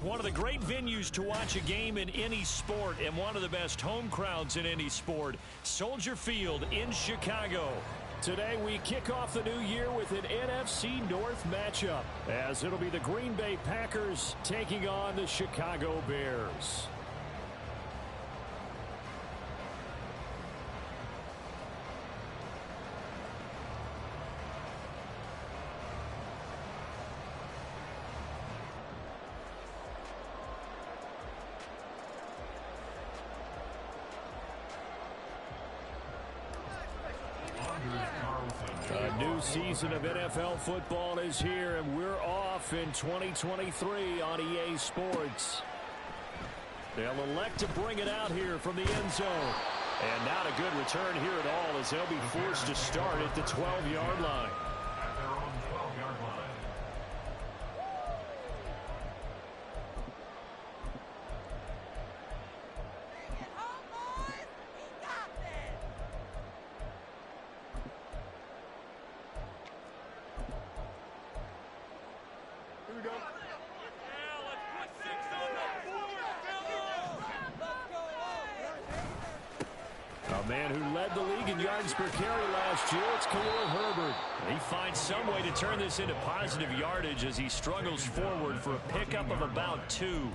One of the great venues to watch a game in any sport and one of the best home crowds in any sport. Soldier Field in Chicago. Today we kick off the new year with an NFC North matchup, as it'll be the Green Bay Packers taking on the Chicago Bears. A new season of NFL football is here, and we're off in 2023 on EA Sports. They'll elect to bring it out here from the end zone. And not a good return here at all, as they'll be forced to start at the 12-yard line. At their own 12-yard line. A man who led the league in yards per carry last year, it's Khalil Herbert. He finds some way to turn this into positive yardage as he struggles forward for a pickup of about 2.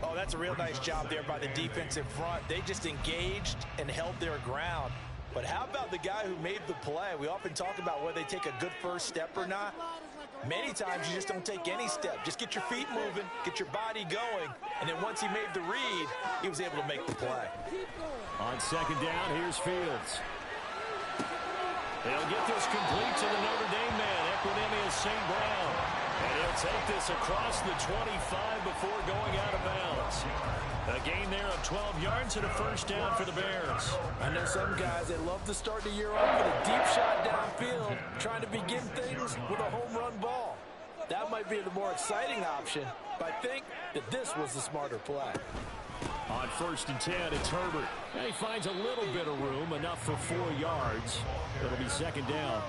Oh, that's a real nice job there by the defensive front. They just engaged and held their ground. But how about the guy who made the play? We often talk about whether they take a good first step or not. Many times you just don't take any step. Just get your feet moving, get your body going, and then once he made the read, he was able to make the play. On second down, here's Fields. They'll get this complete to the Notre Dame man, Equinemius St. Brown. And he'll take this across the 25 before going out of bounds. A gain there of 12 yards and a first down for the Bears. I know some guys, they love to start the year off with a deep shot downfield, trying to begin things with a home run ball. That might be the more exciting option, but I think that this was the smarter play. On first and 10, it's Herbert. And he finds a little bit of room, enough for 4 yards. It'll be second down.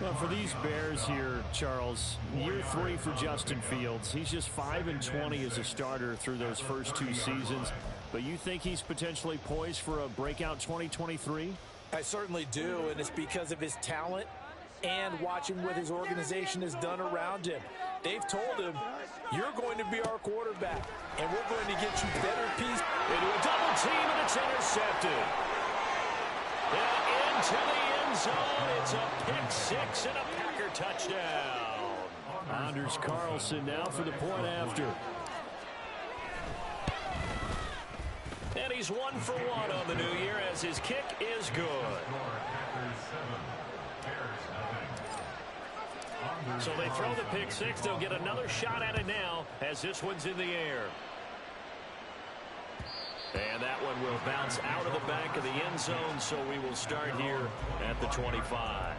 Well, for these Bears here, Charles, year 3 for Justin Fields. He's just 5-20 as a starter through those first 2 seasons. But you think he's potentially poised for a breakout 2023? I certainly do, and it's because of his talent and watching what his organization has done around him. They've told him, you're going to be our quarterback, and we're going to get you better pieces. Into a double team, and it's intercepted. And into the end zone, it's a pick 6 and a Packer touchdown. Anders Carlson now for the point after. And he's 1 for 1 on the new year as his kick is good. So they throw the pick 6. They'll get another shot at it now as this one's in the air. And that one will bounce out of the back of the end zone, so we will start here at the 25.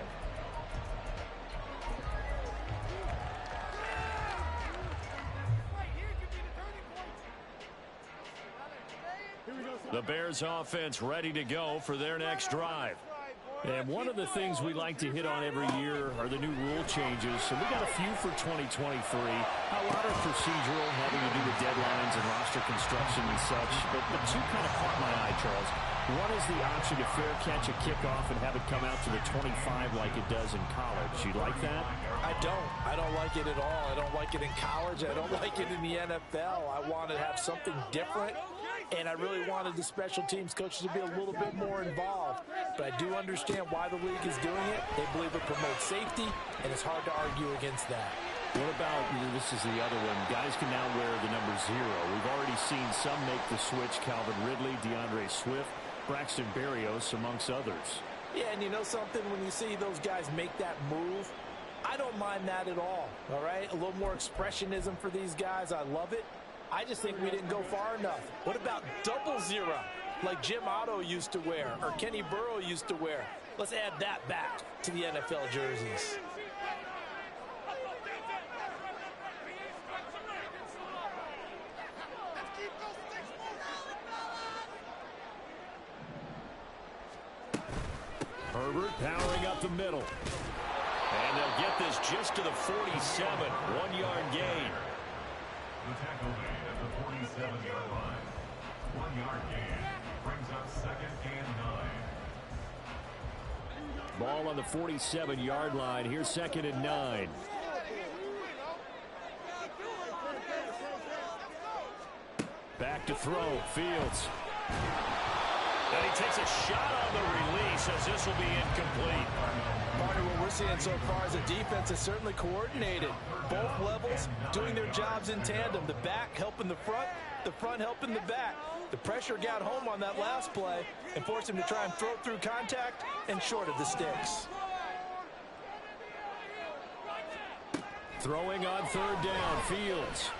The Bears offense ready to go for their next drive. And one of the things we like to hit on every year are the new rule changes. So we got a few for 2023. A lot are procedural, having to do with deadlines and roster construction and such. But 2 kind of caught my eye, Charles. One is the option to fair catch a kickoff and have it come out to the 25 like it does in college. You like that? I don't. I don't like it at all. I don't like it in college. I don't like it in the NFL. I want to have something different. And I really wanted the special teams coaches to be a little bit more involved. But I do understand why the league is doing it. They believe it promotes safety, and it's hard to argue against that. What about, this is the other one, guys can now wear the number 0. We've already seen some make the switch, Calvin Ridley, DeAndre Swift, Braxton Berrios, amongst others. Yeah, and you know something, when you see those guys make that move, I don't mind that at all right? A little more expressionism for these guys. I love it. I just think we didn't go far enough. What about 00, like Jim Otto used to wear or Kenny Burrow used to wear? Let's add that back to the NFL jerseys. Herbert powering up the middle. And they'll get this just to the 47, 1-yard gain. The tackle made at the 47-yard line. 1 yard gain brings up 2nd and 9. Ball on the 47-yard line. Here's 2nd and 9. Back to throw. Fields. And he takes a shot on the release as this will be incomplete. Partner, what we're seeing so far is the defense is certainly coordinated. Both levels doing their jobs in tandem. The back helping the front helping the back. The pressure got home on that last play and forced him to try and throw through contact and short of the sticks. Throwing on 3rd down. Fields.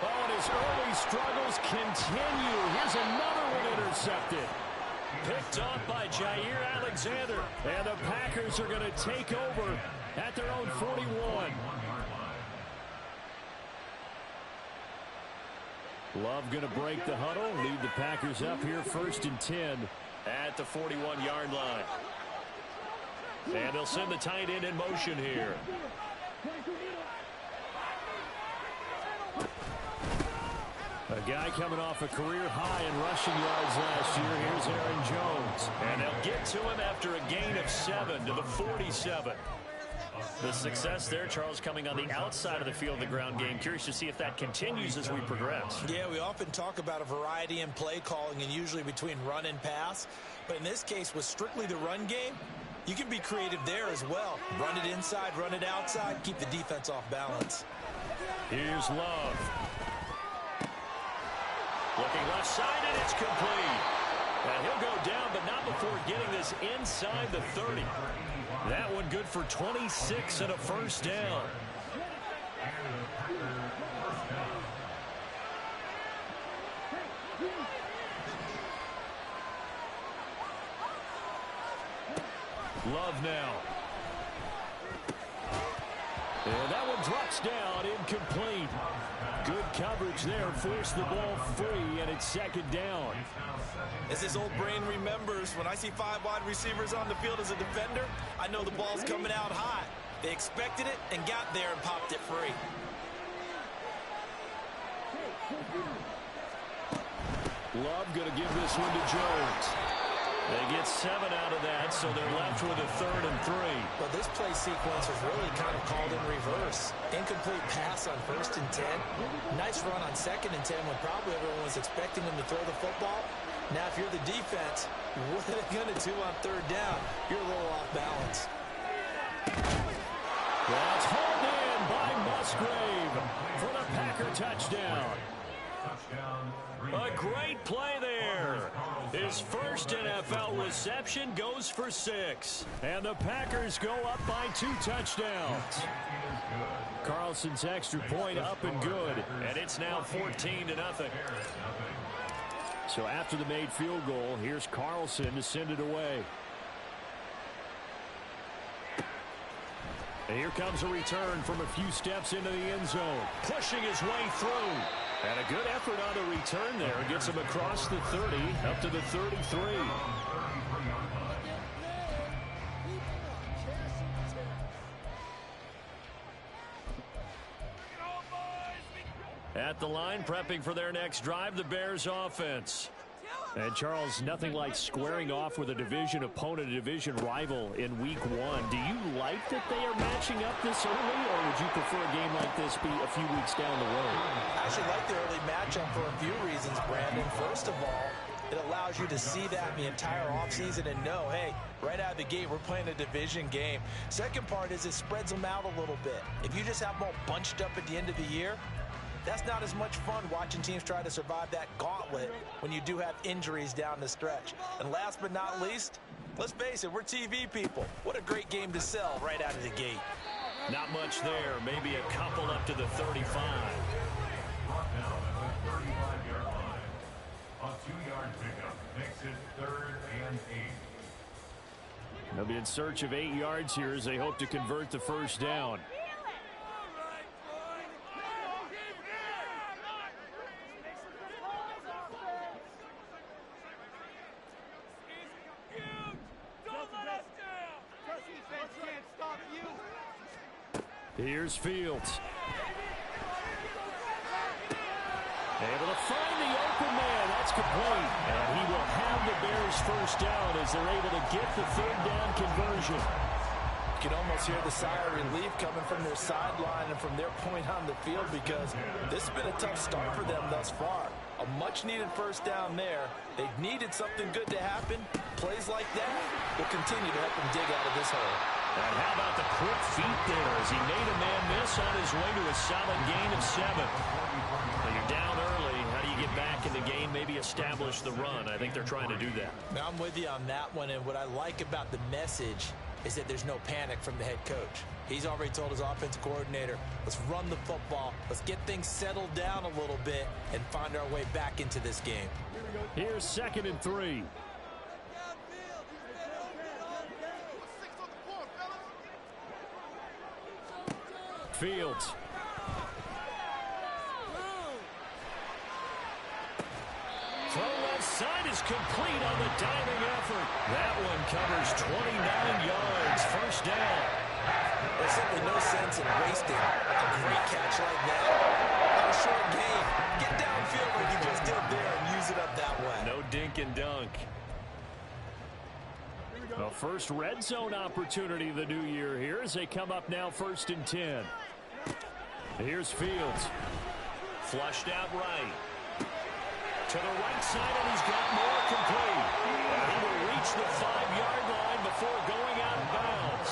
Oh, and his early struggles continue. Here's another one intercepted. Picked off by Jair Alexander. And the Packers are going to take over at their own 41. Love going to break the huddle. Lead the Packers up here 1st and 10 at the 41-yard line. And they'll send the tight end in motion here. A guy coming off a career high in rushing yards last year. Here's Aaron Jones. And they'll get to him after a gain of 7 to the 47. The success there, Charles, coming on the outside of the field of the ground game. Curious to see if that continues as we progress. Yeah, we often talk about a variety in play calling and usually between run and pass. But in this case, with strictly the run game, you can be creative there as well. Run it inside, run it outside, keep the defense off balance. Here's Love. Looking left side, and it's complete. And he'll go down, but not before getting this inside the 30. That one good for 26 and a 1st down. Love now. And that one drops down, incomplete. Good coverage there, forced the ball free, and it's 2nd down. As his old brain remembers, when I see 5 wide receivers on the field as a defender, I know the ball's coming out high. They expected it and got there and popped it free. Love going to give this one to Jones. They get 7 out of that, so they're left with a 3rd and 3. Well, this play sequence was really kind of called in reverse. Incomplete pass on 1st and 10. Nice run on 2nd and 10 when probably everyone was expecting him to throw the football. Now, if you're the defense, what are they going to do on 3rd down? You're a little off balance. That's hauled in by Musgrave for the Packer touchdown. A great play there. His first NFL reception goes for 6. And the Packers go up by 2 touchdowns. Carlson's extra point up and good. And it's now 14-0. So after the made field goal, here's Carlson to send it away. And here comes a return from a few steps into the end zone. Pushing his way through. And a good effort on the return there. Gets him across the 30, up to the 33. At the line, prepping for their next drive, the Bears offense. And, Charles, nothing like squaring off with a division opponent, a division rival in Week 1. Do you like that they are matching up this early, or would you prefer a game like this be a few weeks down the road? I actually like the early matchup for a few reasons, Brandon. First of all, it allows you to see that the entire offseason and know, hey, right out of the gate, we're playing a division game. Second part is it spreads them out a little bit. If you just have them all bunched up at the end of the year, that's not as much fun watching teams try to survive that gauntlet when you do have injuries down the stretch. And last but not least, let's face it, we're TV people. What a great game to sell right out of the gate. Not much there. Maybe a couple up to the 35. Brought down at the 35-yard line. A 2-yard pickup makes it 3rd and 8. They'll be in search of 8 yards here as they hope to convert the first down. Here's Fields. Able to find the open man. That's complete. And he will have the Bears first down as they're able to get the third down conversion. You can almost hear the sigh of relief coming from their sideline and from their point on the field because this has been a tough start for them thus far. A much-needed first down there. They've needed something good to happen. Plays like that will continue to help them dig out of this hole. And how about the quick feet there as he made a man miss on his way to a solid gain of 7. Well, you're down early. How do you get back in the game, maybe establish the run? I think they're trying to do that. Now, I'm with you on that one, and what I like about the message is that there's no panic from the head coach. He's already told his offensive coordinator, let's run the football, let's get things settled down a little bit and find our way back into this game. Here's 2nd and 3. Fields. Throw left side is complete on the diving effort. That one covers 29 yards. First down. There's simply no sense in wasting a great catch like that on a short game. Get downfield like you just did there and use it up that way. No dink and dunk. A first red zone opportunity of the new year here as they come up now 1st and 10. Here's Fields. Flushed out right. To the right side, and he's got more complete. And he will reach the 5-yard line before going out of bounds.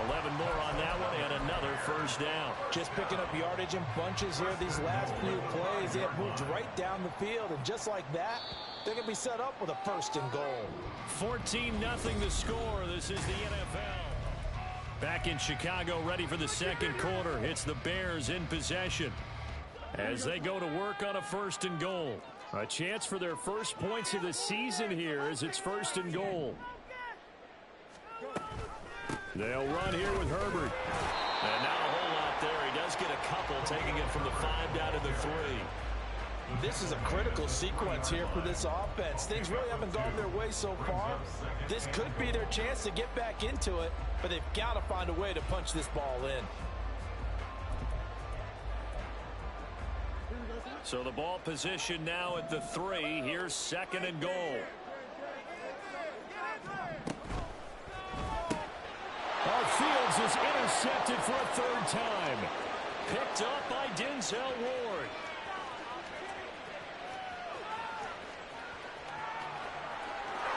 11 more on that one, and another first down. Just picking up yardage in bunches here. These last few plays, they have moved right down the field, and just like that, they're going to be set up with a 1st and goal. 14-0 the score. This is the NFL. Back in Chicago, ready for the second quarter. It's the Bears in possession as they go to work on a 1st and goal. A chance for their first points of the season here as it's 1st and goal. They'll run here with Herbert. And not a whole lot there. He does get a couple, taking it from the 5 down to the 3. This is a critical sequence here for this offense. Things really haven't gone their way so far. This could be their chance to get back into it, but they've got to find a way to punch this ball in. So the ball position now at the 3. Here's 2nd and goal. Fields is intercepted for a 3rd time. Picked up by Denzel Ward.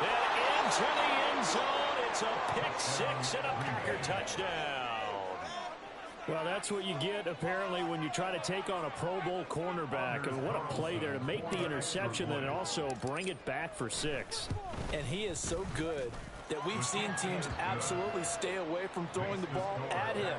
And into the end zone. It's a pick 6 and a Packer touchdown. Well, that's what you get, apparently, when you try to take on a Pro Bowl cornerback. And what a play there to make the interception and also bring it back for 6. And he is so good that we've seen teams absolutely stay away from throwing the ball at him.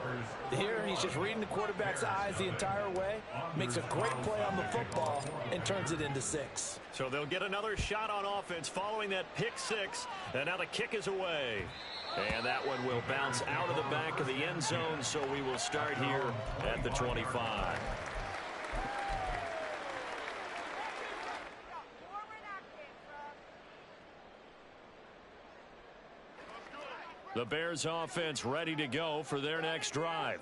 Here, he's just reading the quarterback's eyes the entire way, makes a great play on the football, and turns it into 6. So they'll get another shot on offense following that pick 6, and now the kick is away. And that one will bounce out of the back of the end zone, so we will start here at the 25. The Bears offense ready to go for their next drive.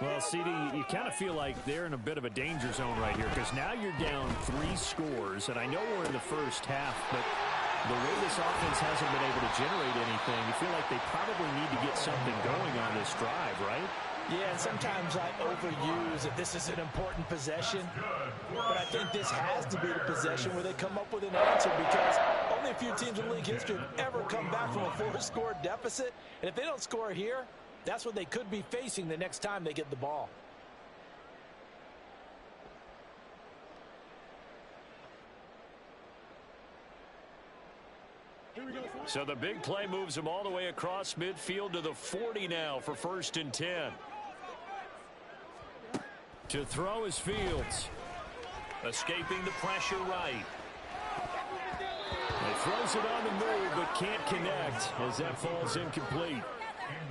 Well, CD, you kind of feel like they're in a bit of a danger zone right here because now you're down 3 scores, and I know we're in the first half, but the way this offense hasn't been able to generate anything, you feel like they probably need to get something going on this drive, right? Yeah, and sometimes I overuse that this is an important possession, but I think this has to be the possession where they come up with an answer because only a few teams in league history have ever come back from a 4-score deficit, and if they don't score here, that's what they could be facing the next time they get the ball. So the big play moves them all the way across midfield to the 40 now for 1st and 10. To throw is Fields. Escaping the pressure right. He throws it on the move but can't connect as that falls incomplete.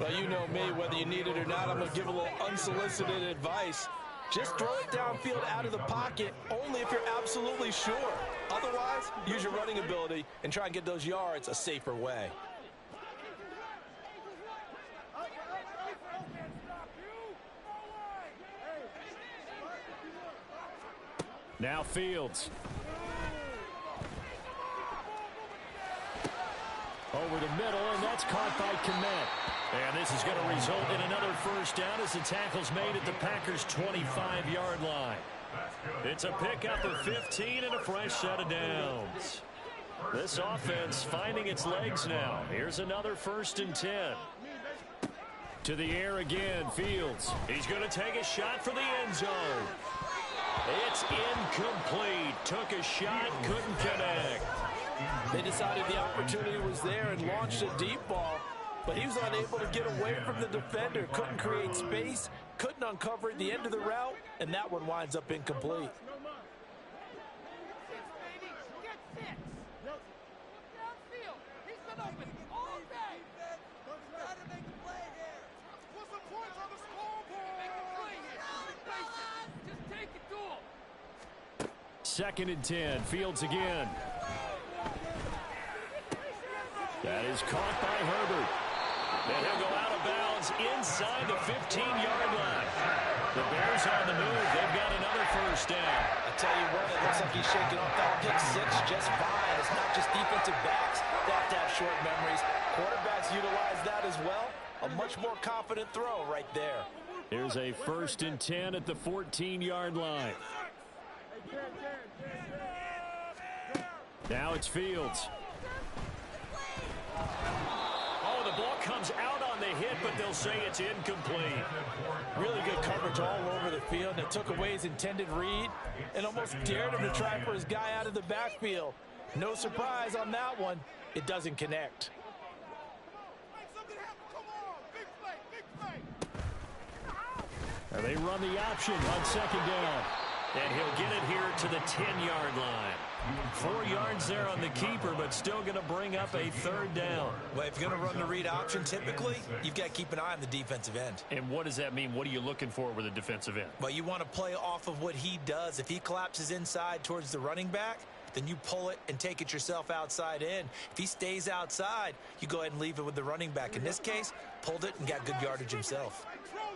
Well, you know me, whether you need it or not, I'm going to give a little unsolicited advice. Just throw it downfield out of the pocket only if you're absolutely sure. Otherwise, use your running ability and try and get those yards a safer way. Now Fields. Over the middle, and that's caught by Kmet. And this is going to result in another first down as the tackle's made at the Packers' 25-yard line. It's a pickup of 15 and a fresh set of downs. This offense finding its legs now. Here's another 1st and 10. To the air again, Fields. He's going to take a shot for the end zone. It's incomplete. Took a shot, couldn't connect. They decided the opportunity was there and launched a deep ball, but he was unable to get away from the defender. Couldn't create space, couldn't uncover the end of the route, and that one winds up incomplete. Second and 10. Fields again. That is caught by Herbert. And he'll go out of bounds inside the 15-yard line. The Bears on the move. They've got another first down. I tell you what, it looks like he's shaking off that pick six just fine. It's not just defensive backs that have to have short memories. Quarterbacks utilize that as well. A much more confident throw right there. Here's a 1st and 10 at the 14-yard line. Now it's Fields. Oh, the ball comes out on the hit, but they'll say it's incomplete. Really good coverage all over the field. That took away his intended read and almost dared him to try for his guy out of the backfield. No surprise on that one. It doesn't connect. Now they run the option on 2nd down. And he'll get it here to the 10-yard line. 4 yards there on the keeper, but still going to bring up a 3rd down. Well, if you're going to run the read option, typically, you've got to keep an eye on the defensive end. And what does that mean? What are you looking for with a defensive end? Well, you want to play off of what he does. If he collapses inside towards the running back, then you pull it and take it yourself outside in. If he stays outside, you go ahead and leave it with the running back. In this case, pulled it and got good yardage himself.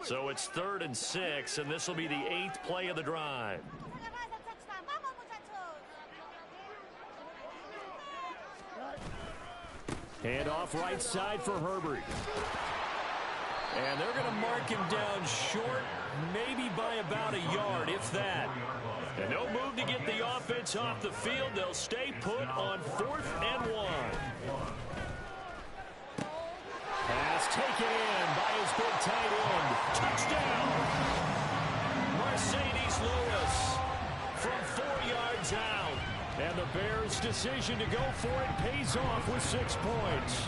So it's 3rd and 6, and this will be the 8th play of the drive. Hand off right side for Herbert. And they're going to mark him down short, maybe by about a yard, if that. And no move to get the offense off the field. They'll stay put on 4th and 1. Pass taken in by his big tight end. Touchdown! Mercedes Lewis from 4 yards out. And the Bears' decision to go for it pays off with 6 points.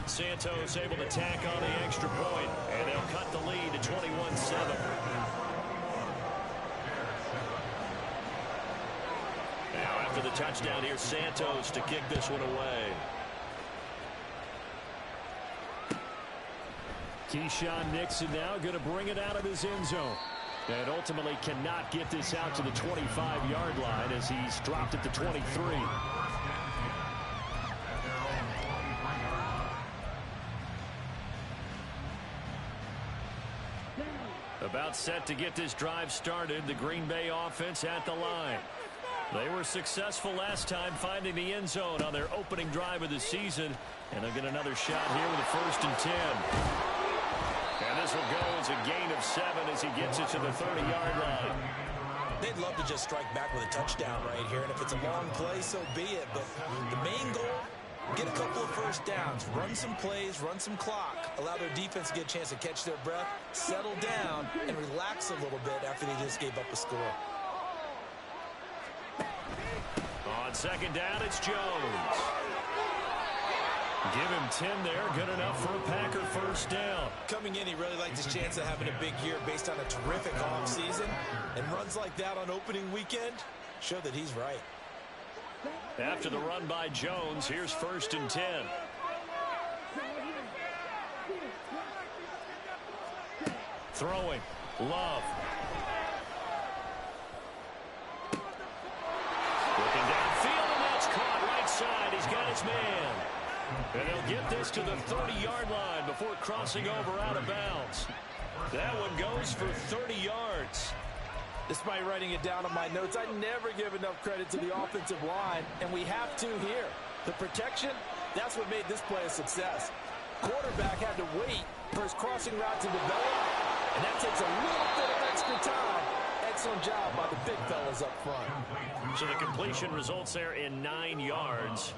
Santos able to tack on the extra point, and they'll cut the lead to 21-7. Now after the touchdown, here's Santos to kick this one away. Keyshawn Nixon now going to bring it out of his end zone. And ultimately cannot get this out to the 25-yard line as he's dropped at the 23. About set to get this drive started, the Green Bay offense at the line. They were successful last time finding the end zone on their opening drive of the season, and they'll get another shot here with a 1st and 10. And this will go as a gain of 7 as he gets it to the 30-yard line. They'd love to just strike back with a touchdown right here, and if it's a long play, so be it. But the main goal, get a couple of first downs, run some plays, run some clock, allow their defense to get a chance to catch their breath, settle down, and relax a little bit after they just gave up a score. On 2nd down, it's Jones. Give him 10 there, good enough for a Packer first down. Coming in, he really liked his chance of having a big year based on a terrific offseason. And runs like that on opening weekend show that he's right. After the run by Jones, here's 1st and 10. Throwing, Love. Looking downfield, and that's caught right side. He's got his man. And they'll get this to the 30-yard line before crossing over out of bounds. That one goes for 30 yards. Despite writing it down on my notes, I never give enough credit to the offensive line, and we have to here. The protection, that's what made this play a success. Quarterback had to wait for his crossing route to develop, and that takes a little bit of extra time. Excellent job by the big fellas up front. So the completion results there in 9 yards,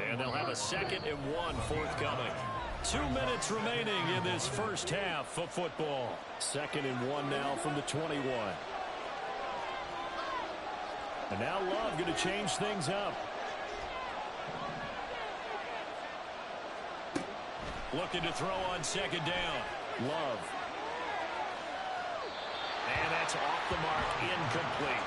and they'll have a 2nd and 1 forthcoming. 2 minutes remaining in this first half of football. 2nd and 1 now from the 21. And now Love going to change things up. Looking to throw on 2nd down. Love. And that's off the mark, incomplete.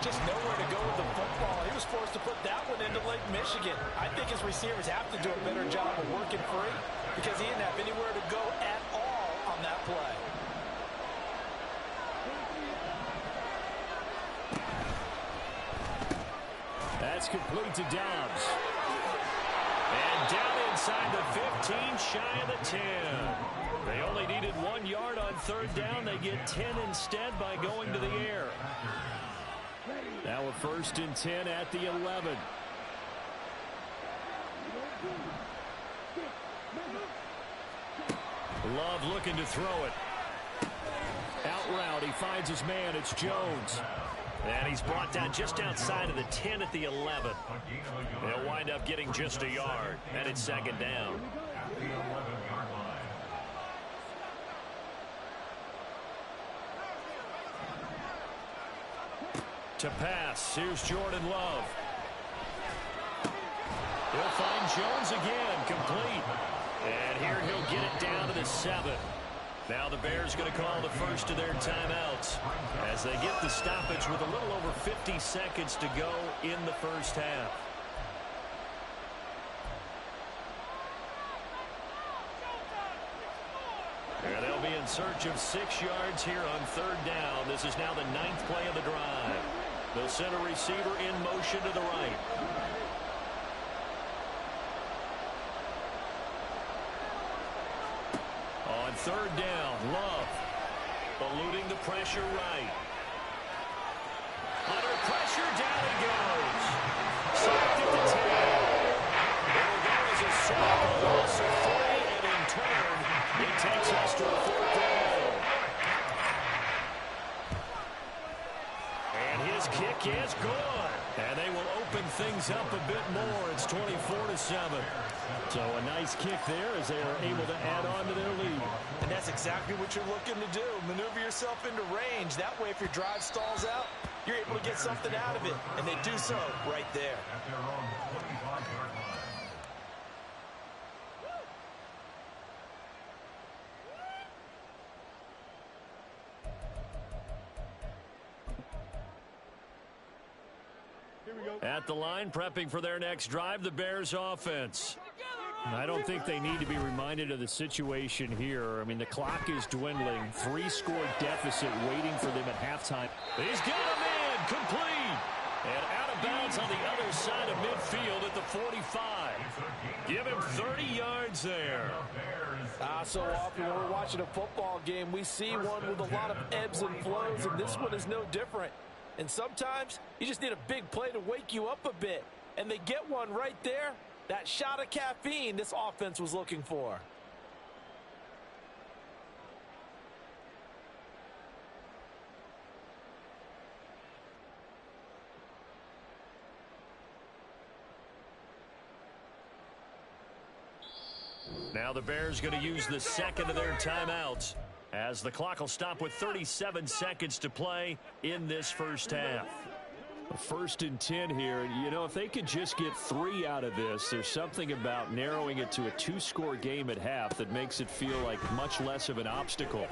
Just nowhere to go with the football. He was forced to put that one into Lake Michigan. I think his receivers have to do a better job of working free because he didn't have anywhere to go at all on that play. That's complete to Dobbs. And down inside the 15, shy of the 10. They only needed 1 yard on 3rd down. They get 10 instead by going to the air. Now a 1st and 10 at the 11. Love looking to throw it. Out route, he finds his man. It's Jones. And he's brought down just outside of the 10 at the 11. They'll wind up getting just a yard. And it's 2nd down. To pass, here's Jordan Love. He'll find Jones again, complete. And here he'll get it down to the 7. Now the Bears going to call the first of their timeouts as they get the stoppage with a little over 50 seconds to go in the first half. And they'll be in search of 6 yards here on 3rd down. This is now the 9th play of the drive. They'll send a receiver in motion to the right. On 3rd down, Love eluding the pressure right. Under pressure, down he goes. Sacked at the 10. It'll go as a sack, a loss of 3, and in turn, it takes us to a 4th down. And his kick is good. And they will open things up a bit more. It's 24-7. So a nice kick there as they are able to add on to their lead. And that's exactly what you're looking to do. Maneuver yourself into range. That way, if your drive stalls out, you're able to get something out of it. And they do so right there. At their own 25-yard line. At the line, prepping for their next drive, the Bears offense. I don't think they need to be reminded of the situation here. I mean, the clock is dwindling. 3-score deficit waiting for them at halftime. He's got him in, complete. And out of bounds on the other side of midfield at the 45. Give him 30 yards there. So often when we're watching a football game, we see one with a lot of ebbs and flows, and this one is no different. And sometimes you just need a big play to wake you up a bit. And they get one right there. That shot of caffeine this offense was looking for. Now the Bears going to use the 2nd of their timeouts as the clock will stop with 37 seconds to play in this first half. A 1st and 10 here. You know, if they could just get 3 out of this, there's something about narrowing it to a 2-score game at half that makes it feel like much less of an obstacle.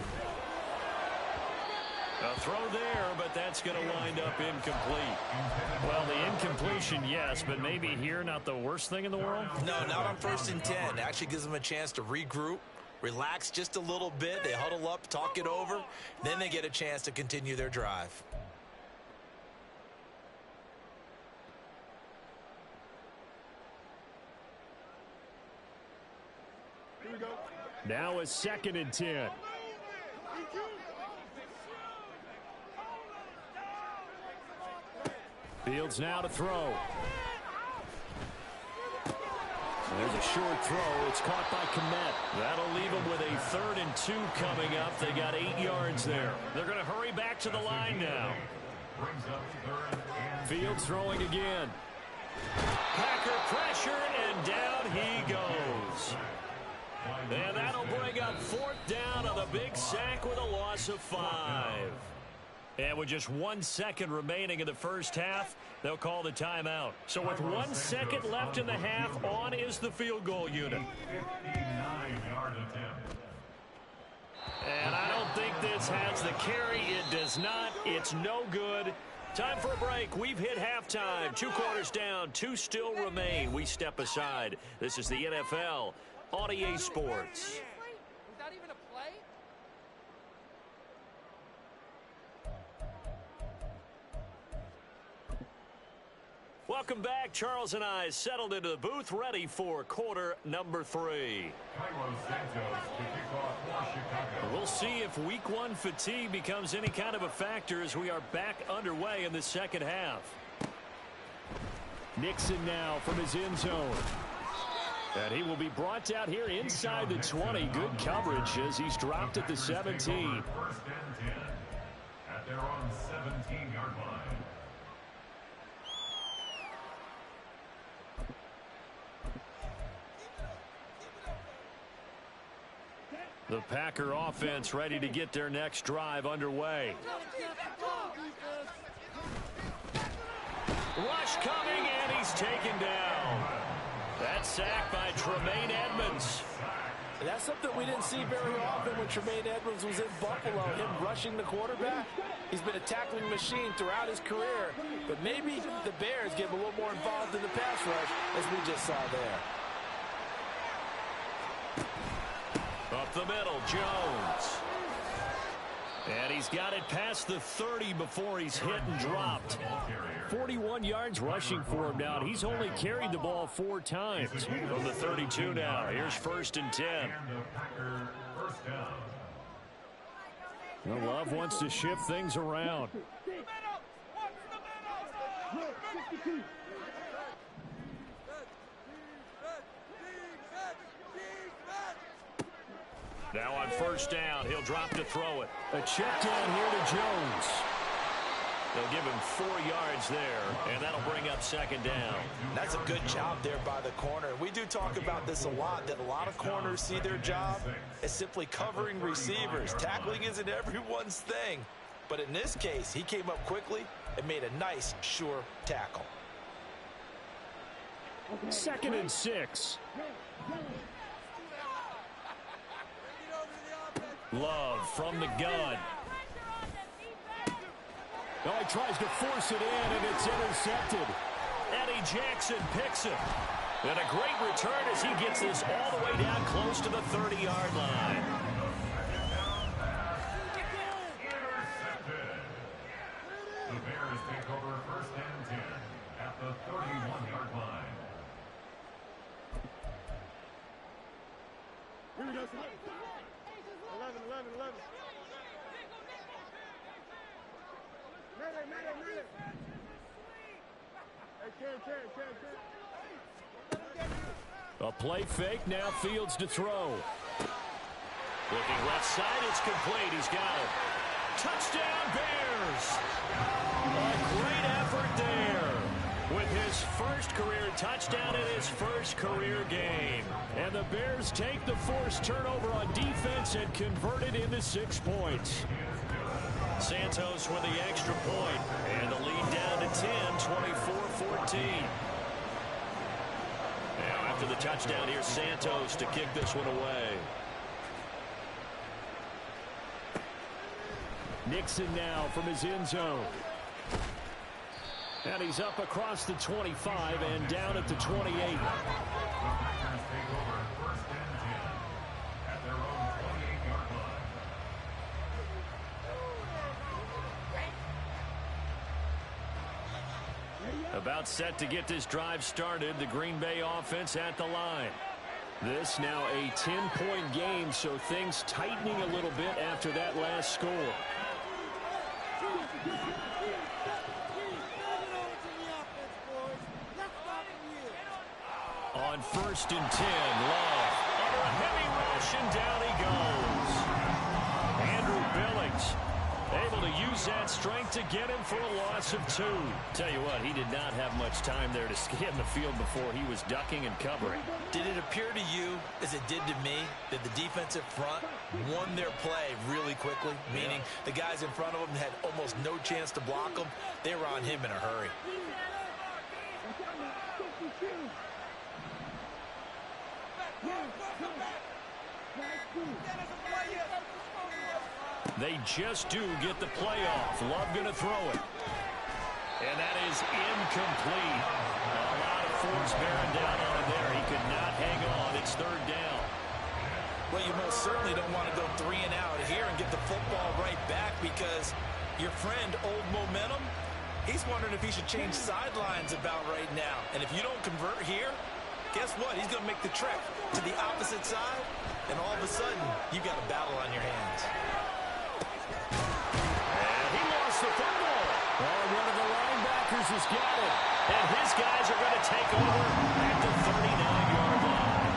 A throw there, but that's going to wind up incomplete. Well, the incompletion, yes, but maybe here not the worst thing in the world? No, not on 1st and 10. Actually gives them a chance to regroup, relax just a little bit. They huddle up, talk it over. Then they get a chance to continue their drive. Now a 2nd and 10. Fields now to throw. There's a short throw. It's caught by Kmet. That'll leave them with a 3rd and 2 coming up. They got 8 yards there. They're going to hurry back to the line now. Fields throwing again. Packer pressure, and down he goes. And that'll bring up 4th down on a big sack with a loss of 5. And with just 1 second remaining in the first half, they'll call the timeout. So with 1 second left in the half, on is the field goal unit. 59-yard attempt. And I don't think this has the carry. It does not. It's no good. Time for a break. We've hit halftime. 2 quarters down. 2 still remain. We step aside. This is the NFL on EA Sports. Was that even a play? Welcome back. Charles and I settled into the booth, ready for quarter number 3. We'll see if week 1 fatigue becomes any kind of a factor as we are back underway in the second half. Nixon now from his end zone. And he will be brought down here inside the 20. Good coverage as he's dropped at the 17. 1st and 10 at their own 17-yard line. The Packer offense ready to get their next drive underway. Rush coming, and he's taken down. That sack by Tremaine Edmonds. That's something we didn't see very often when Tremaine Edmonds was in Buffalo, him rushing the quarterback. He's been a tackling machine throughout his career, but maybe the Bears get him a little more involved in the pass rush, as we just saw there. Up the middle, Jones. And he's got it past the 30 before he's hit and dropped. 41 yards rushing for him now. He's only carried the ball 4 times. From the 32 now. Here's 1st and 10. Well, Love wants to shift things around. Now on 1st down, he'll drop to throw it. A check down here to Jones. They'll give him 4 yards there, and that'll bring up 2nd down. That's a good job there by the corner. We do talk about this a lot, that a lot of corners see their job as simply covering receivers. Tackling isn't everyone's thing. But in this case, he came up quickly and made a nice, sure tackle. 2nd and 6. Love from the gun. Oh, he tries to force it in, and it's intercepted. Eddie Jackson picks it. And a great return as he gets this all the way down close to the 30-yard line. Intercepted. The Bears take over 1st and 10 at the 31-yard line. Here we go. 11. Melee. Hey, A play fake, now Fields to throw. Looking left side, it's complete. He's got it. Touchdown, Bears! A great effort there with his first career touchdown in his first career game. And the Bears take the forced turnover on defense and convert it into 6 points. Santos with the extra point, and the lead down to 10, 24-14. Now after the touchdown, here's Santos to kick this one away. Nixon now from his end zone. And he's up across the 25 and down at the 28. About set to get this drive started. The Green Bay offense at the line. This now a 10-point game, so things tightening a little bit after that last score. On 1st and 10, Love under a heavy rush, and down he goes. Andrew Billings able to use that strength to get him for a loss of 2. Tell you what, he did not have much time there to scan the field before he was ducking and covering. Did it appear to you, as it did to me, that the defensive front won their play really quickly? Meaning the guys in front of them had almost no chance to block them. They were on him in a hurry. They just do get the playoff. Love going to throw it. And that is incomplete. A lot of force bearing down on him there. He could not hang on. It's 3rd down. Well, you most certainly don't want to go 3 and out here and get the football right back, because your friend, Old Momentum, he's wondering if he should change sidelines about right now. And if you don't convert here, guess what? He's going to make the trek to the opposite side, and all of a sudden, you've got a battle on your hands. And he lost the football. Well, one of the linebackers has got it. And his guys are going to take over at the 39-yard line.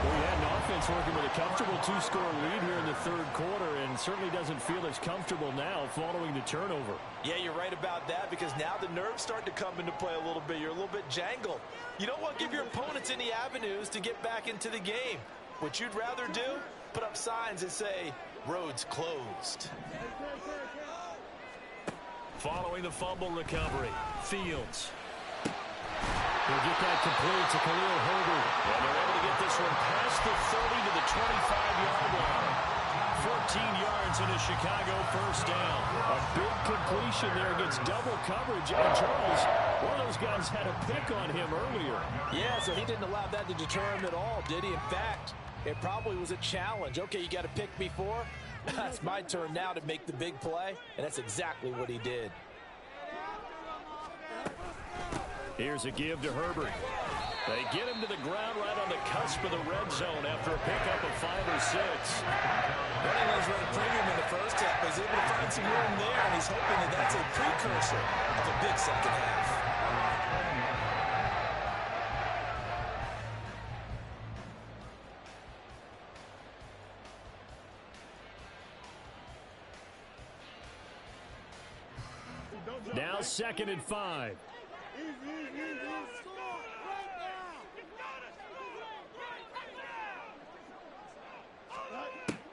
Well, he had an offense working with a comfortable 2-score lead here in the 3rd quarter, and certainly doesn't feel as comfortable now following the turnover. Yeah, you're right about that, because now the nerves start to come into play a little bit. You're a little bit jangled. You don't want to give your opponents any avenues to get back into the game. What you'd rather do, put up signs that say, roads closed. Following the fumble recovery, Fields. He'll get that complete to Khalil Herbert. And they're able to get this one past the 30 to the 25-yard line. 14 yards in a Chicago 1st down. A big completion there against double coverage. And Charles, one of those guys had a pick on him earlier. Yeah, so he didn't allow that to deter him at all, did he? In fact, it probably was a challenge. Okay, you got to pick before. It's my turn now to make the big play, and that's exactly what he did. Here's a give to Herbert. They get him to the ground right on the cusp of the red zone after a pickup of 5 or 6. Running was running premium in the first half, but he's able to find some room there, and he's hoping that that's a precursor of a big second half. Now 2nd and 5.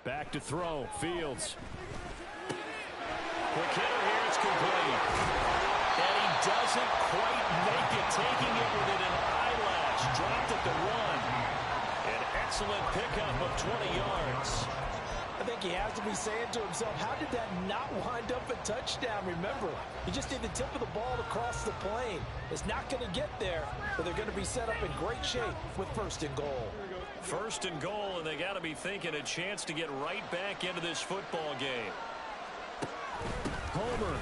Back to throw. Fields. Quick hitter here. It's complete. And he doesn't quite make it. Taking it within an eyelash. Dropped at the 1. An excellent pickup of 20 yards. I think he has to be saying to himself, how did that not wind up a touchdown? Remember, he just did the tip of the ball across the plane. It's not going to get there, but they're going to be set up in great shape with 1st and goal. 1st and goal, and they got to be thinking a chance to get right back into this football game. Homer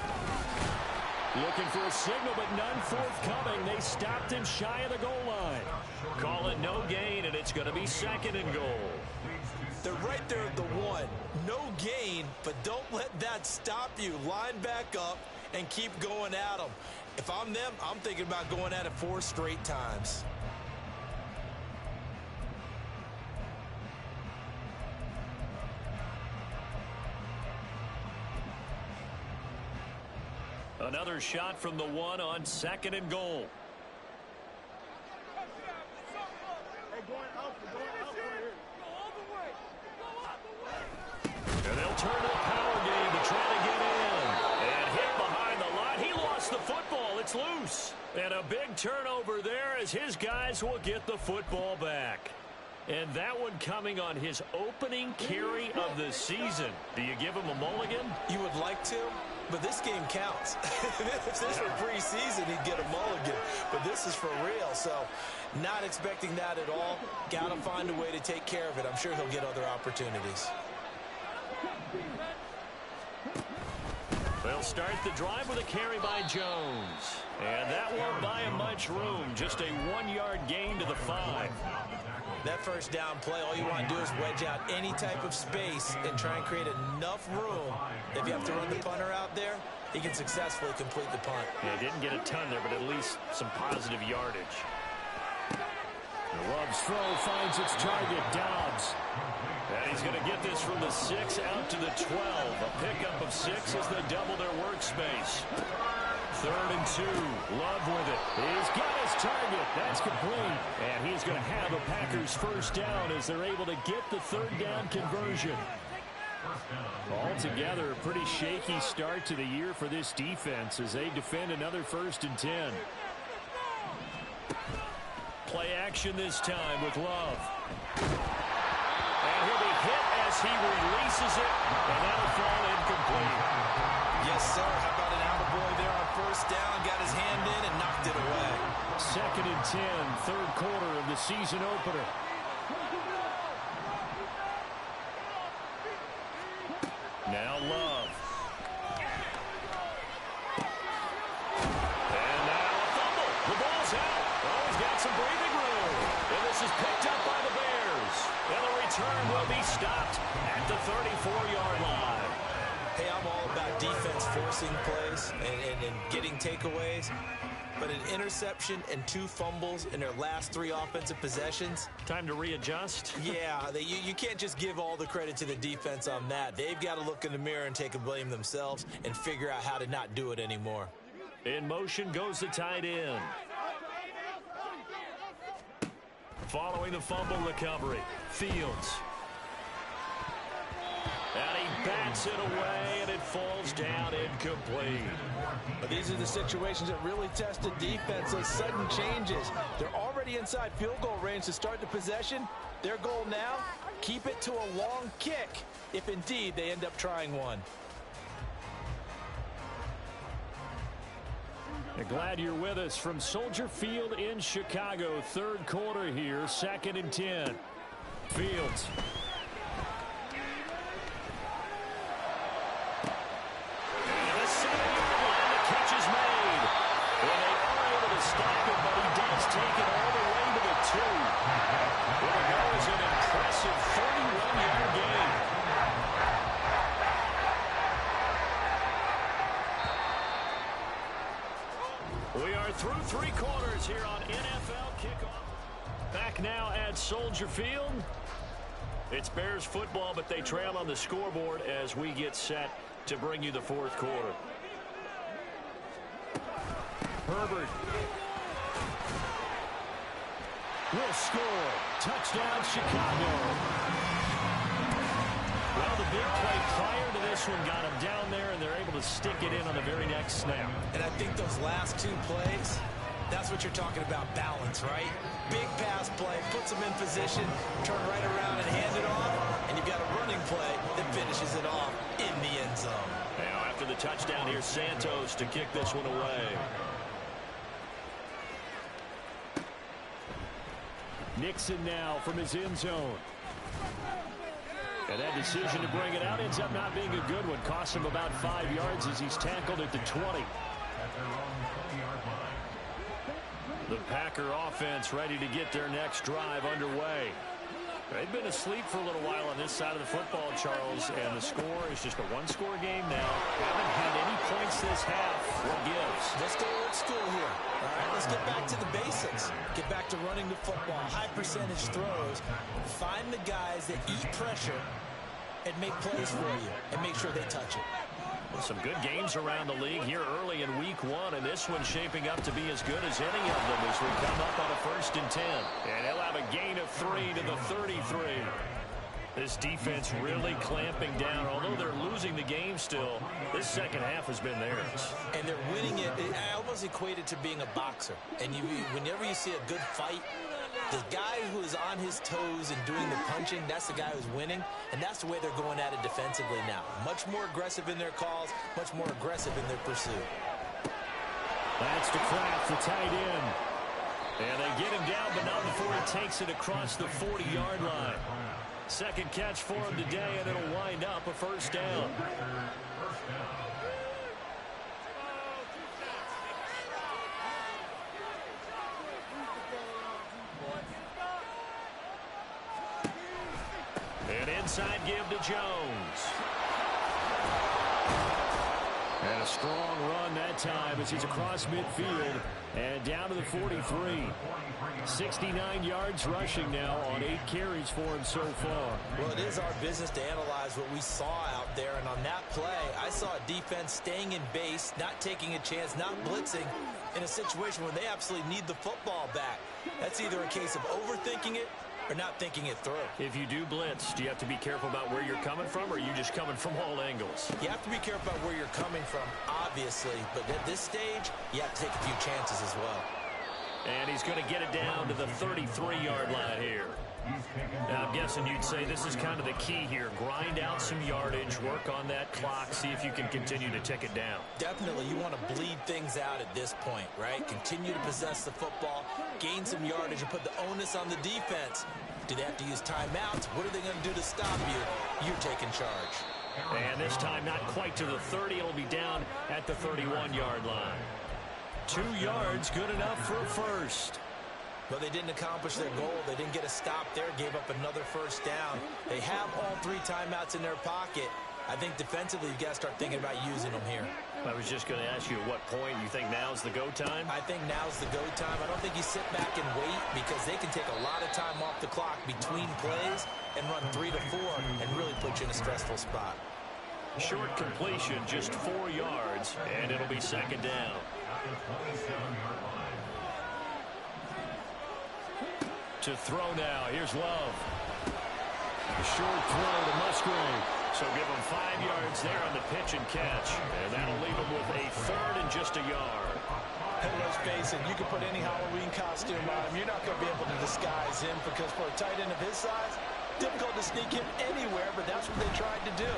looking for a signal, but none forthcoming. They stopped him shy of the goal line. Call it no gain, and it's going to be 2nd and goal. They're right there at the 1. No gain, but don't let that stop you. Line back up and keep going at them. If I'm them, I'm thinking about going at it 4 straight times. Another shot from the 1 on 2nd and goal. And they'll turn to the power game to try to get in. And hit behind the line. He lost the football. It's loose. And a big turnover there as his guys will get the football back. And that one coming on his opening carry of the season. Do you give him a mulligan? You would like to, but this game counts. If this were preseason, he'd get a mulligan. But this is for real, so not expecting that at all. Got to find a way to take care of it. I'm sure he'll get other opportunities. They'll start the drive with a carry by Jones. And that won't buy him much room. Just a 1-yard gain to the 5. That first down play, all you want to do is wedge out any type of space and try and create enough room. If you have to run the punter out there, he can successfully complete the punt. Yeah, didn't get a ton there, but at least some positive yardage. Love's throw finds its target, Dobbs. And he's going to get this from the 6 out to the 12. A pickup of 6 as they double their workspace. 3rd and 2. Love with it. He's got his target. That's complete. And he's going to have a Packers first down as they're able to get the 3rd down conversion. Altogether, a pretty shaky start to the year for this defense as they defend another 1st and 10. Play action this time with Love. And he'll be hit as he releases it, and that'll fall incomplete. Yes, sir. How about an attaboy there on 1st down? Got his hand in and knocked it away. 2nd and 10, 3rd quarter of the season opener. Now Love. And now a fumble. The ball's out. Oh, he's got some breathing room. And this is picked up by the Bears. And the return will be stopped at the 34-yard line. Hey, I'm all about defense forcing plays and getting takeaways. But an interception and 2 fumbles in their last 3 offensive possessions. Time to readjust. Yeah, you can't just give all the credit to the defense on that. They've got to look in the mirror and take a blame themselves and figure out how to not do it anymore. In motion goes the tight end. Following the fumble recovery, Fields. And he bats it away, and it falls down incomplete. But these are the situations that really test the defense, those sudden changes. They're already inside field goal range to start the possession. Their goal now, keep it to a long kick, if indeed they end up trying one. Glad you're with us from Soldier Field in Chicago. 3rd quarter here, 2nd and 10. Fields. And a 7-yard line, the catch is made. And they are able to stop it, but he does take it all the way to the 2. Well, that was an impressive 31-yard gain. We are through 3 quarters here on NFL Kickoff. Back now at Soldier Field. It's Bears football, but they trail on the scoreboard as we get set to bring you the 4th quarter. Herbert will score. Touchdown, Chicago. Well, the big play prior to this one got him down there, and they're able to stick it in on the very next snap. And I think those last 2 plays, that's what you're talking about, balance, right? Big pass play, puts them in position, turn right around and hand it off, and you've got a running play that finishes it off in the end zone. Now, after the touchdown, here's Santos to kick this one away. Nixon now from his end zone. And that decision to bring it out ends up not being a good one. Costs him about 5 yards as he's tackled at the 20. At their own 20-yard line. The Packer offense ready to get their next drive underway. They've been asleep for a little while on this side of the football, Charles, and the score is just a 1-score game now. Haven't had any points this half. What gives? Let's go old school here. All right, let's get back to the basics. Get back to running the football, high percentage throws. Find the guys that eat pressure and make plays for you and make sure they touch it. Well, some good games around the league here early in week 1, and this one's shaping up to be as good as any of them as we come up on a 1st and 10. And he'll have a gain of 3 to the 33. This defense really clamping down. Although they're losing the game still, this second half has been theirs. And they're winning it. I almost equate it to being a boxer. And whenever you see a good fight, the guy who is on his toes and doing the punching, that's the guy who's winning. And that's the way they're going at it defensively now. Much more aggressive in their calls, much more aggressive in their pursuit. That's to Kraft, the tight end. And they get him down, but not before he takes it across the 40-yard line. Second catch for him today, and it'll wind up a 1st down. inside give to Jones. And a strong run that time as he's across midfield and down to the 43. 69 yards rushing now on 8 carries for him so far. Well, it is our business to analyze what we saw out there. And on that play, I saw a defense staying in base, not taking a chance, not blitzing in a situation where they absolutely need the football back. That's either a case of overthinking it or not thinking it through. If you do blitz, do you have to be careful about where you're coming from, or are you just coming from all angles? You have to be careful about where you're coming from, obviously. But at this stage, you have to take a few chances as well. And he's going to get it down to the 33-yard line here. Now, I'm guessing you'd say this is kind of the key here. Grind out some yardage, work on that clock, see if you can continue to tick it down. Definitely, you want to bleed things out at this point, right? Continue to possess the football, gain some yardage, and put the onus on the defense. Do they have to use timeouts? What are they going to do to stop you? You're taking charge. And this time, not quite to the 30. It'll be down at the 31-yard line. 2 yards, good enough for a first. But they didn't accomplish their goal. They didn't get a stop there, gave up another first down. They have all 3 timeouts in their pocket. I think defensively, you've got to start thinking about using them here. I was just going to ask you at what point you think now's the go time? I think now's the go time. I don't think you sit back and wait, because they can take a lot of time off the clock between plays and run 3 to 4 and really put you in a stressful spot. Short completion, just 4 yards, and it'll be second down. To throw now. Here's Love. A short throw to Musgrave. So give him 5 yards there on the pitch and catch. And that'll leave him with a third and just a yard. Hey, let's face it, you can put any Halloween costume on him. You're not going to be able to disguise him, because for a tight end of his size, difficult to sneak him anywhere, but that's what they tried to do.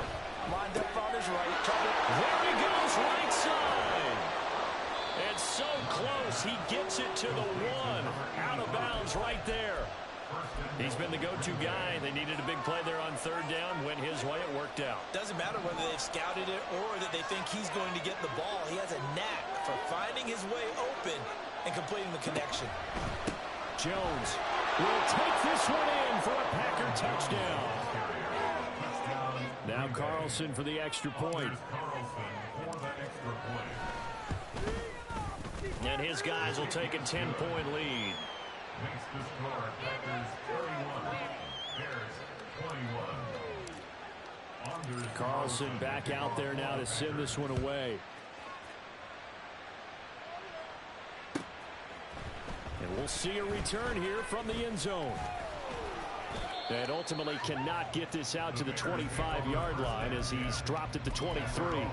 Lined up on his right. There he goes, right side. It's so close. He gets it to the 1. Out of bounds right there. He's been the go-to guy. They needed a big play there on third down. Went his way. It worked out. Doesn't matter whether they've scouted it or that they think he's going to get the ball. He has a knack for finding his way open and completing the connection. Jones will take this one in for a Packer touchdown. Now Carlson for the extra point. And his guys will take a 10-point lead. Makes the score Packers 31, Bears 21. Carlson back out there now to send this one away. And we'll see a return here from the end zone. And ultimately cannot get this out to the 25-yard line as he's dropped at the 23.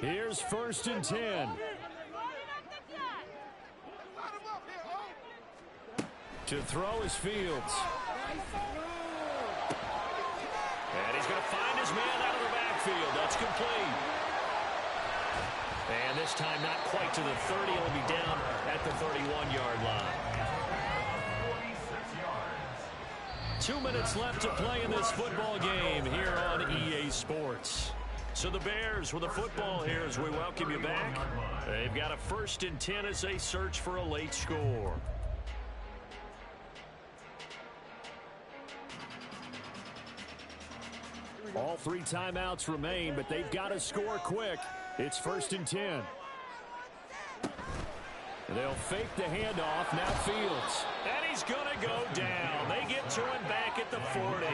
Here's 1st and 10. To throw is Fields. And he's going to find his man out of the backfield. That's complete. And this time not quite to the 30. It'll be down at the 31-yard line. 2 minutes left to play in this football game here on EA Sports. So the Bears with the football here as we welcome you back. They've got a 1st and 10 as they search for a late score. All 3 timeouts remain, but they've got to score quick. It's 1st and 10. They'll fake the handoff. Now Fields. And he's going to go down. They get to him back at the 40.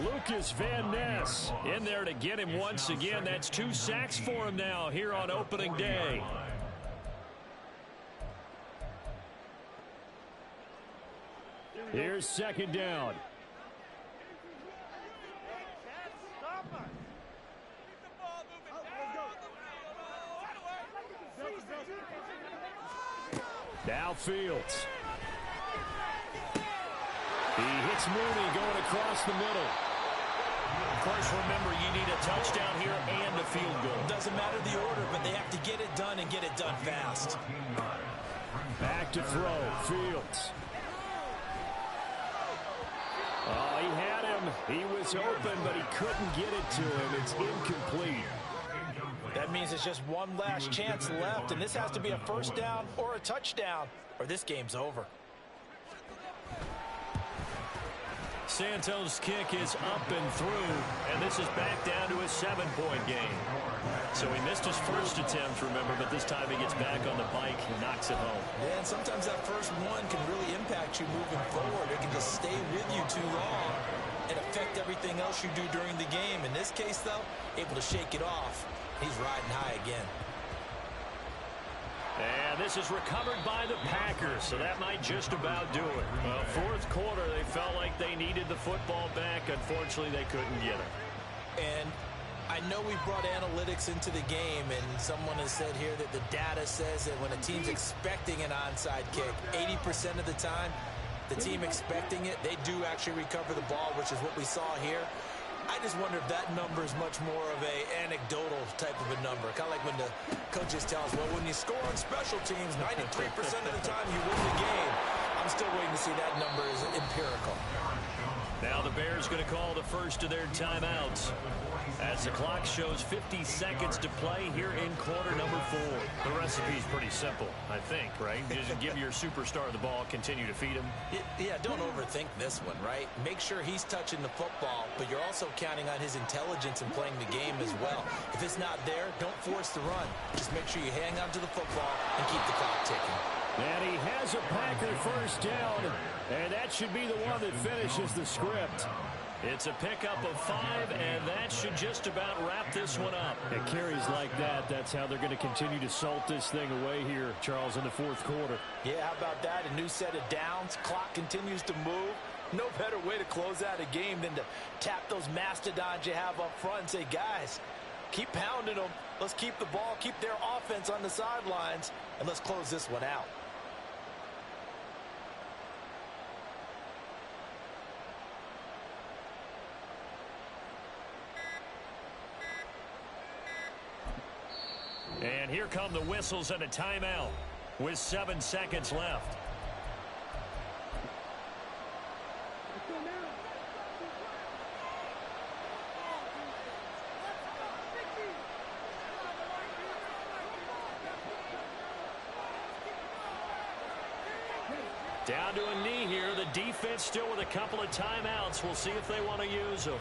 Lucas Van Ness in there to get him once again. That's 2 sacks for him now here on opening day. Here's 2nd down. Now Fields. He hits Mooney going across the middle. Of course, remember, you need a touchdown here and a field goal. Doesn't matter the order, but they have to get it done and get it done fast. Back to throw. Fields. Oh, he had him. He was open, but he couldn't get it to him. It's incomplete. That means it's just one last chance left, and this has to be a first down or a touchdown, or this game's over. Santos' kick is up and through, and this is back down to a 7-point game. So he missed his first attempt, remember, but this time he gets back on the bike and knocks it home. Yeah, and sometimes that first one can really impact you moving forward. It can just stay with you too long and affect everything else you do during the game. In this case, though, able to shake it off. He's riding high again. And this is recovered by the Packers, so that might just about do it. Well, fourth quarter, they felt like they needed the football back. Unfortunately, they couldn't get it. And I know we brought analytics into the game, and someone has said here that the data says that when a team's expecting an onside kick, 80% of the time, the team expecting it, they do actually recover the ball, which is what we saw here. I just wonder if that number is much more of a anecdotal type of a number. Kind of like when the coaches tell us, well, when you score on special teams, 93% of the time you win the game. I'm still waiting to see that number is empirical. Now the Bears going to call the first of their timeouts as the clock shows 50 seconds to play here in quarter number 4. The recipe's pretty simple, I think, right? Just give your superstar the ball, continue to feed him. Yeah, don't overthink this one, right? Make sure he's touching the football, but you're also counting on his intelligence in playing the game as well. If it's not there, don't force the run. Just make sure you hang on to the football and keep the clock ticking. And he has a Packer first down, and that should be the one that finishes the script. It's a pickup of 5, and that should just about wrap this one up. It carries like that. That's how they're going to continue to salt this thing away here, Charles, in the fourth quarter. Yeah, how about that? A new set of downs. Clock continues to move. No better way to close out a game than to tap those mastodons you have up front and say, guys, keep pounding them. Let's keep the ball, keep their offense on the sidelines, and let's close this one out. And here come the whistles and a timeout with 7 seconds left. Down to a knee here. The defense still with a couple of timeouts. We'll see if they want to use them.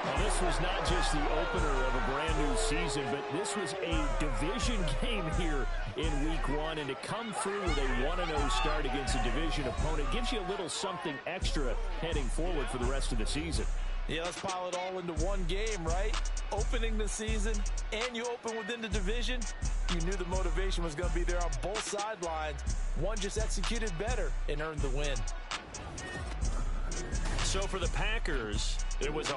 Well, this was not just the opener of a brand new season, but this was a division game here in week 1. And to come through with a 1-0 start against a division opponent gives you a little something extra heading forward for the rest of the season. Yeah, let's pile it all into one game, right? Opening the season, and you open within the division. You knew the motivation was going to be there on both sidelines. One just executed better and earned the win. So for the Packers, it was a